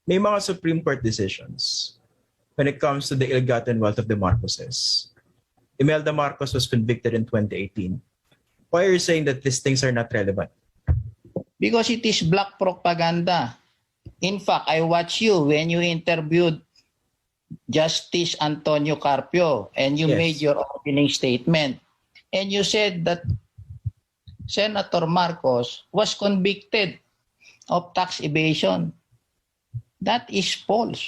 may mga Supreme Court decisions when it comes to the ill-gotten wealth of the Marcoses. Imelda Marcos was convicted in 2018. Why are you saying that these things are not relevant? Because it is black propaganda. In fact, I watched you when you interviewed Justice Antonio Carpio and you Yes. made your opening statement. And you said that Senator Marcos was convicted of tax evasion. That is false.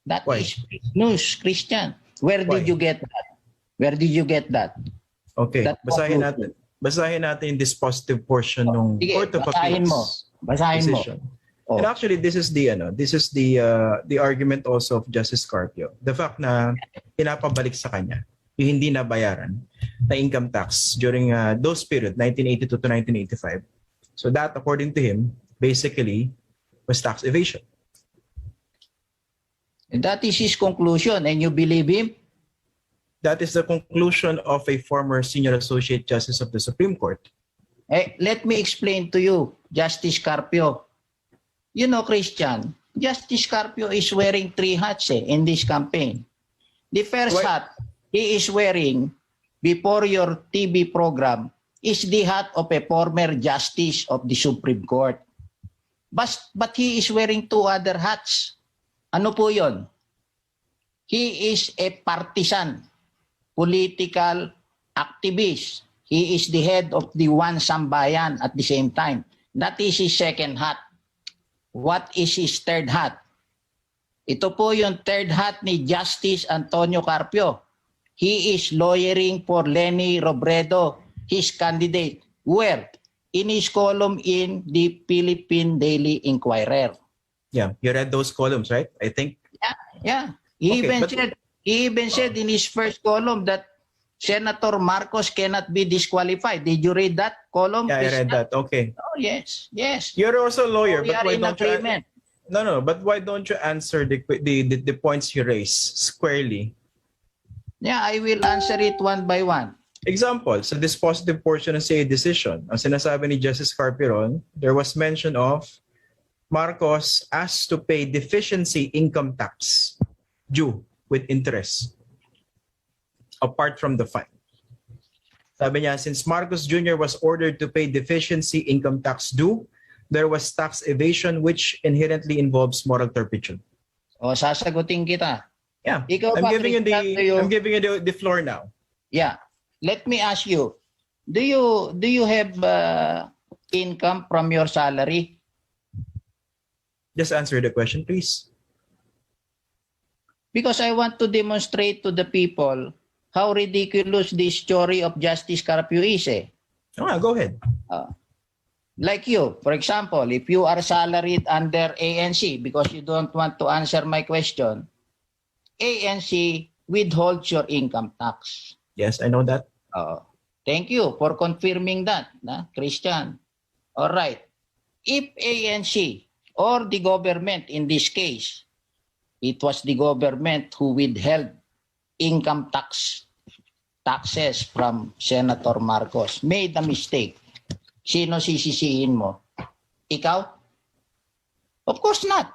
That Why? is fake news, Christian. Where Why? did you get that? Where did you get that? Okay, That basahin conclusion. natin. Basahin natin yung dispositive portion ng Sige, Court of basahin mo. Appeals Basahin mo. decision. Oh. And actually, this is the argument also of Justice Carpio. The fact na pinapabalik sa kanya yung hindi nabayaran na income tax during those period, 1982 to 1985. So that, according to him, basically was tax evasion. And that is his conclusion. And you believe him? That is the conclusion of a former senior associate justice of the Supreme Court. Let me explain to you, Justice Carpio. You know, Christian, Justice Carpio is wearing 3 hats in this campaign. The first Why- hat he is wearing before your TV program is the hat of a former justice of the Supreme Court. But he is wearing 2 other hats. Ano po yon? He is a partisan, political activist. He is the head of the One Sambayan at the same time. That is his second hat. What is his third hat? Ito po yung third hat ni Justice Antonio Carpio. He is lawyering for Leni Robredo, his candidate. Where? In his column in the Philippine Daily Inquirer. Yeah, you read those columns, right? I think. Yeah. He Okay, even said in his first column that Senator Marcos cannot be disqualified. Did you read that column? Yeah, I read that. Okay. Oh, yes. Yes. You're also a lawyer, We but are why in don't you? agreement. No. But why don't you answer the points you raise squarely? Yeah, I will answer it one by one. Example, sa dispositive portion ng CA decision, ang sinasabi ni Justice Carpiron, there was mention of Marcos asked to pay deficiency income tax due with interest apart from the fine. Sabi niya, since Marcos Jr. was ordered to pay deficiency income tax due, there was tax evasion which inherently involves moral turpitude. O, sasagutin kita. Yeah, Ikaw I'm ba, giving you Christian, I'm giving you the floor now. Yeah. Let me ask you, do you have income from your salary? Just answer the question, please. Because I want to demonstrate to the people how ridiculous this story of Justice Carpio is. Go ahead. Like you, for example, if you are salaried under ANC, because you don't want to answer my question, ANC withholds your income tax. Yes, I know that. Thank you for confirming that, Christian. All right. If ANC or the government in this case, it was the government who withheld income taxes from Senator Marcos, made a mistake. Sino sisisihin mo? Ikaw? Of course not.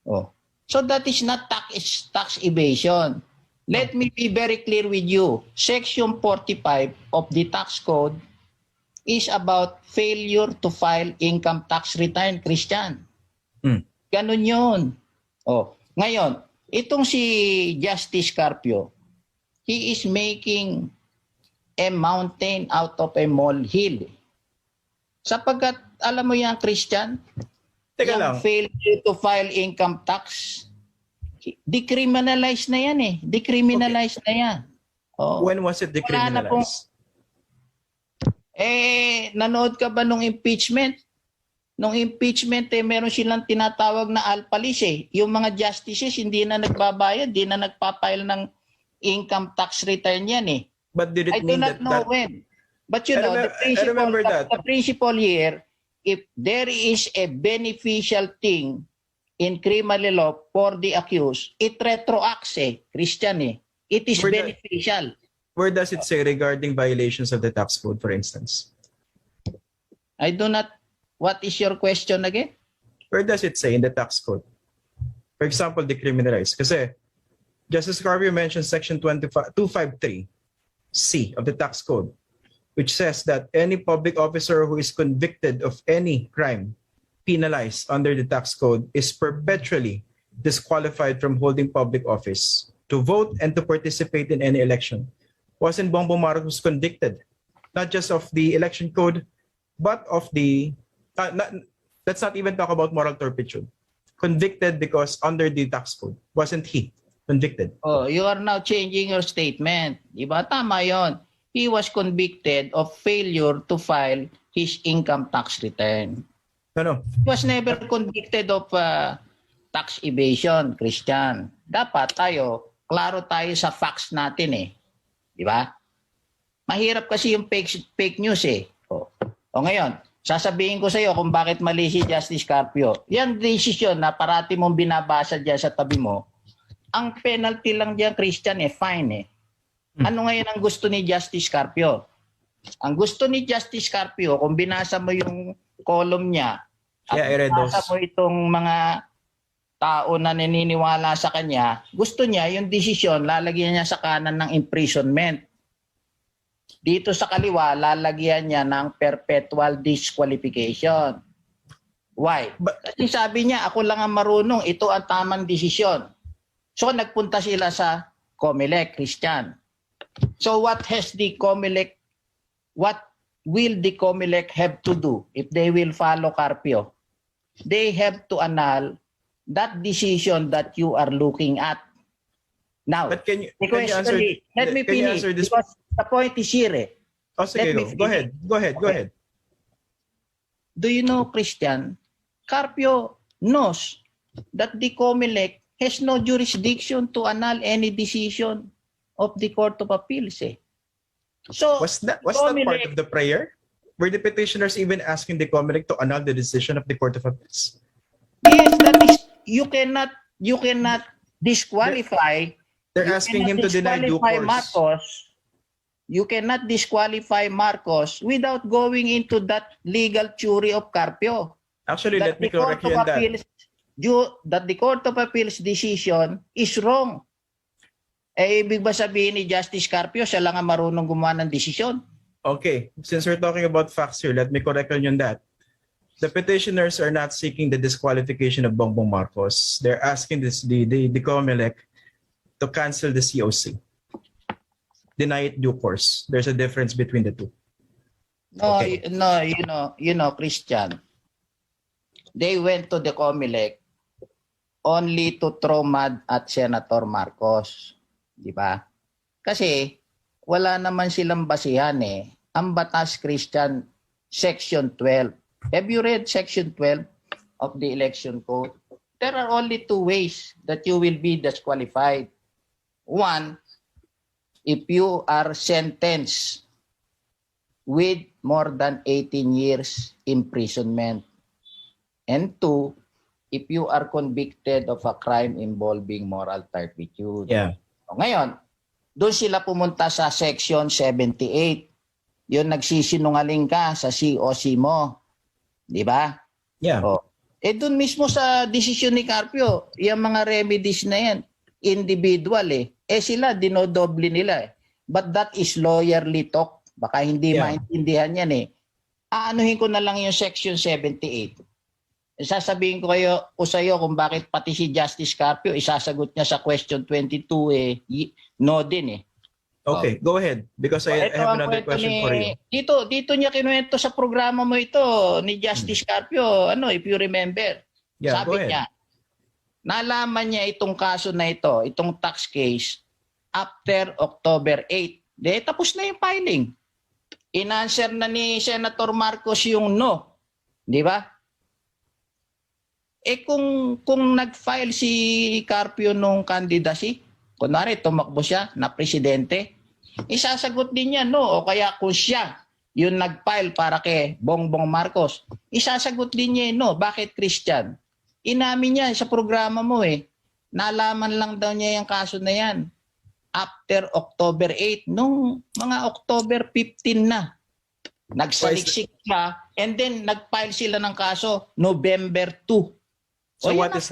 Oh. So that is not tax evasion. Let me be very clear with you. Section 45 of the tax code is about failure to file income tax return, Christian. Ganun yun. Oh, ngayon, itong si Justice Carpio, he is making a mountain out of a molehill. Sapagkat, alam mo yan, Christian, Teka yung lang. failure to file income tax, decriminalize na yan Decriminalize na yan. Oh. When was it Wala na pong- decriminalized? Nanood ka ba nung impeachment? Nung impeachment, meron silang tinatawag na alpalis Yung mga justices, hindi na nagbabayad, hindi na nagpapile ng income tax return yan But did it I do mean not that know when. But you I know, remember that. the principle here, if there is a beneficial thing in criminal law for the accused, it retroacts Christian It is Where beneficial. Where does it say regarding violations of the tax code, for instance? I do not. What is your question again? Where does it say in the tax code? For example, decriminalize. Kasi Justice Carpio mentioned Section 253C of the Tax Code, which says that any public officer who is convicted of any crime penalized under the tax code is perpetually disqualified from holding public office, to vote and to participate in any election. Wasn't Bongbong Marcos convicted, not just of the election code, but of the, let's not even talk about moral turpitude. Convicted because under the tax code. Wasn't he convicted? Oh, you are now changing your statement. Diba? Tama yon. He was convicted of failure to file his income tax return. No. He was never convicted of tax evasion, Christian. Dapat klaro tayo sa facts natin eh. Di ba? Mahirap kasi yung fake news eh. O ngayon, sasabihin ko sa iyo kung bakit mali si Justice Carpio. Yan decision na parati mong binabasa dyan sa tabi mo, ang penalty lang dyan, Christian, fine eh. Ano ngayon ang gusto ni Justice Carpio? Ang gusto ni Justice Carpio, kung binasa mo yung column niya, at binasa mo itong mga tao na naniniwala sa kanya, gusto niya yung desisyon, lalagyan niya sa kanan ng imprisonment. Dito sa kaliwa, lalagyan niya ng perpetual disqualification. Why? Kasi sabi niya, ako lang ang marunong, ito ang tamang desisyon. So nagpunta sila sa COMELEC, Christian. So what will the COMELEC have to do if they will follow Carpio? They have to annul that decision that you are looking at. Now, but can you answer, let me finish because the point is here. Oh, sige, go ahead. Do you know, Christian, Carpio knows that the COMELEC has no jurisdiction to annul any decision of the Court of Appeals. So, was that part of the prayer? Were the petitioners even asking the COMELEC to annul the decision of the Court of Appeals? Yes, that is, you cannot disqualify. They're asking him to deny due course. You cannot disqualify Marcos without going into that legal theory of Carpio. Actually, let me correct you on that. That the Court of Appeals decision is wrong. Ibig ba sabihin ni Justice Carpio, siya lang ang marunong gumawa ng desisyon? Okay, since we're talking about facts here, let me correct you on that. The petitioners are not seeking the disqualification of Bongbong Marcos. They're asking the COMELEC to cancel the COC. Deny it due course. There's a difference between the two. No, okay. No, you know, Christian. They went to the COMELEC only to throw mud at Senator Marcos. Di ba? Kasi wala naman silang basihan eh. Ang batas, Christian, Section 12. Have you read Section 12 of the Election Code? There are only two ways that you will be disqualified. One, if you are sentenced with more than 18 years imprisonment. And two, if you are convicted of a crime involving moral turpitude. Yeah. O ngayon, doon sila pumunta sa Section 78. Yun, nagsisinungaling ka sa COC mo. Di ba? Yeah. O, doon mismo sa desisyon ni Carpio, yung mga remedies na yan, individual eh. Sila, dinodoble nila eh. But that is lawyerly talk. Baka hindi maintindihan yan eh. Aanuhin ko na lang yung Section 78. Sasabihin ko sa iyo kung bakit pati si Justice Carpio isasagot niya sa question 22 no din eh. Okay, go ahead because I have another question for you. Dito niya kinuwento sa programa mo ito ni Justice Carpio, if you remember. Yeah, sabi niya, nalaman niya itong kaso na ito, itong tax case after October 8. Tapos na yung filing. In-answer na ni Senator Marcos yung no. Di ba? Kung nag-file si Carpio nung candidacy, kunwari tumakbo siya na presidente, isasagot din niya no. O kaya kung siya yung nag-file para kay Bongbong Marcos, isasagot din niya no. Bakit, Christian? Inamin niya sa programa mo nalaman lang daw niya yung kaso na yan after October 8, nung mga October 15 na. Nagsaliksik siya and then nag-file sila ng kaso November 2. So what is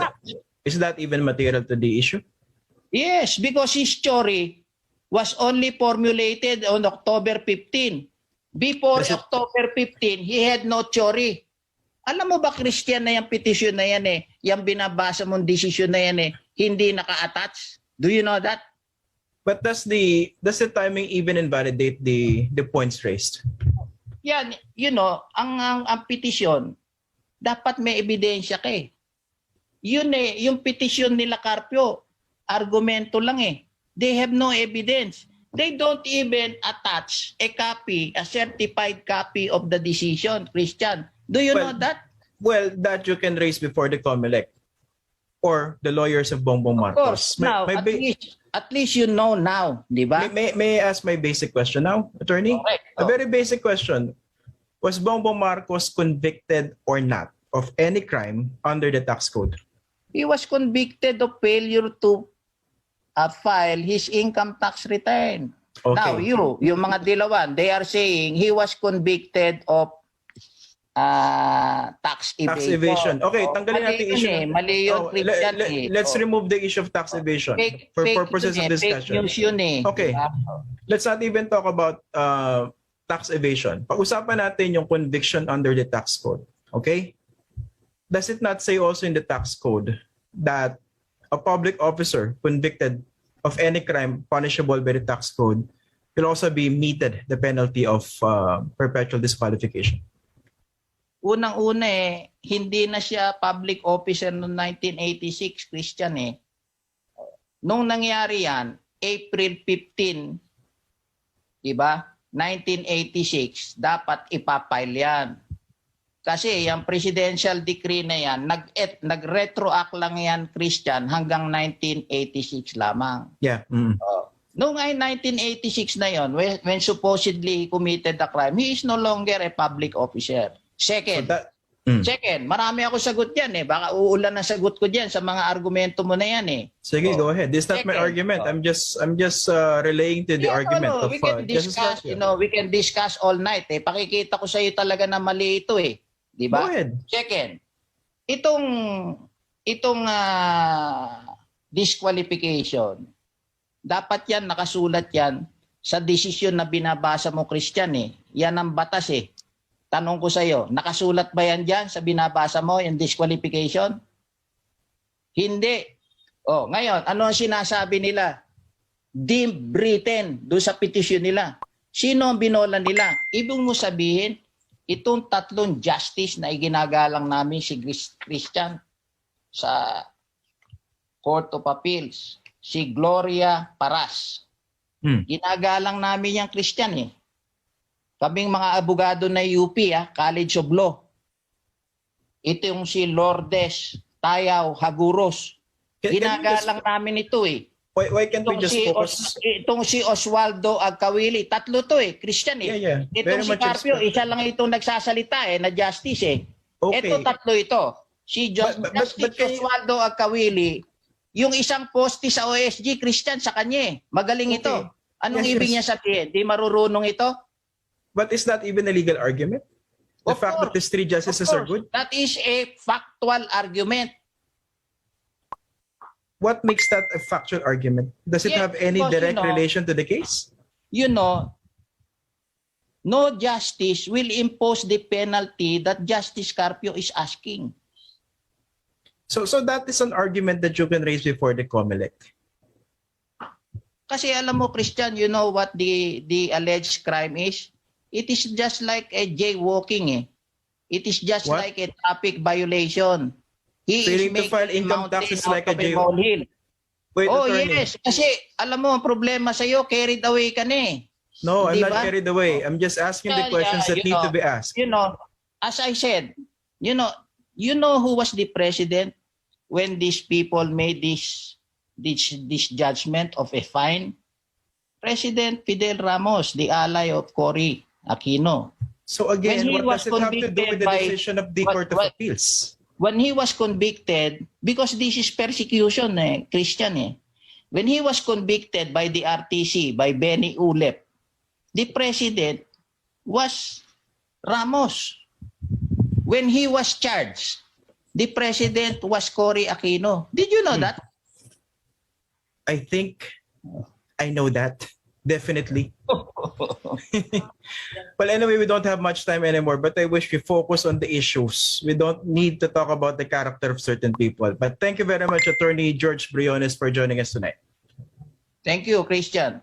Is that even material to the issue? Yes, because his story was only formulated on October 15. Before Does it- October 15, he had no theory. Alam mo ba, Christian, na yung petition na yan yung binabasa mong decision na yan hindi naka-attach? Do you know that? But does the timing even invalidate the points raised? Yan, ang petition, dapat may ebidensya ka eh. Yun yung petition nila Carpio, argumento lang eh. They have no evidence. They don't even attach a certified copy of the decision, Christian. Do you know that? Well, that you can raise before the COMELEC or the lawyers of Bongbong Of Marcos. course. Now, at least you know now, di ba? May I ask my basic question now, attorney? Correct. A very basic question. Was Bongbong Marcos convicted or not of any crime under the tax code? He was convicted of failure to file his income tax return. Okay. Now, yung mga dilawan, they are saying he was convicted of tax evasion. Tax evasion. Okay, tanggalin natin Mali issue. yun mali yun, Christian Let's remove the issue of tax evasion for purposes of discussion. Fake news yun Okay. Diba? Let's not even talk about tax evasion. Pag-usapan natin yung conviction under the tax code. Okay? Does it not say also in the tax code that a public officer convicted of any crime punishable by the tax code will also be meted the penalty of perpetual disqualification? Unang-una hindi na siya public officer noong 1986, Christian Nung nangyari yan, April 15, diba? 1986, dapat ipapile yan. Kasi yung presidential decree na yan, nag-retroact lang yan, Christian, hanggang 1986 lamang. Yeah. Noong 1986 na yon, when supposedly he committed the crime, he is no longer a public officer. Second, second, marami ako sagot yan Baka uulan na sagot ko diyan sa mga argumento mo na yan Sige, go ahead. This is not my argument. I'm just relaying to the argument of we can discuss, we can discuss all night Pakikita ko sa iyo talaga na mali ito Di ba? Go ahead. Second, itong disqualification, dapat yan nakasulat yan sa desisyon na binabasa mo, Christian Yan ang batas Tanong ko sa iyo, nakasulat ba yan dyan sa binabasa mo, yung disqualification? Hindi. Ngayon, ano ang sinasabi nila? Deemed written doon sa petition nila. Sino ang binola nila? Ibig mo sabihin, itong tatlong justice na iginagalang namin si Christian sa Court of Appeals, si Gloria Paras. Ginagalang namin yung Christian Kaming mga abogado na UP, College of Law. Ito yung si Lourdes Tayaw Haguros. Ginagalang namin ito Why can't we just focus? Itong si Oswaldo Agkawili. Tatlo to Christian Yeah. Itong si Carpio, isa lang itong nagsasalita na justice Okay. Ito tatlo ito. Si Justice Oswaldo Agkawili, yung isang poste sa OSG, Christian, sa kanya Magaling ito. Anong ibig niya sabihin? Di marurunong ito? But is that even a legal argument? The Of fact course. that these three justices are good? That is a factual argument. What makes that a factual argument? Does it Yeah, have any because, direct relation to the case? No justice will impose the penalty that Justice Carpio is asking. So that is an argument that you can raise before the COMELEC. Kasi alam mo, Christian, you know what the alleged crime is? It is just like a jaywalking It is just What? like a traffic violation. He Failing to is file making income mountain tax is out like a of jaywalk. molehill. Wait, attorney. Yes. Kasi alam mo, ang problema sa'yo, carried away ka No, I'm Di not ba? carried away. I'm just asking the questions that need to be asked. As I said, you know who was the president when these people made this judgment of a fine? President Fidel Ramos, the ally of Cory Aquino. So again, When he what was does it have to do with the convicted by- decision of the Court of Appeals? When he was convicted, because this is persecution, Christian. When he was convicted by the RTC, by Benny Ulep, the president was Ramos. When he was charged, the president was Cory Aquino. Did you know that? I think I know that. Definitely. Well, anyway, we don't have much time anymore, but I wish we focus on the issues. We don't need to talk about the character of certain people. But thank you very much, Attorney George Briones, for joining us tonight. Thank you, Christian.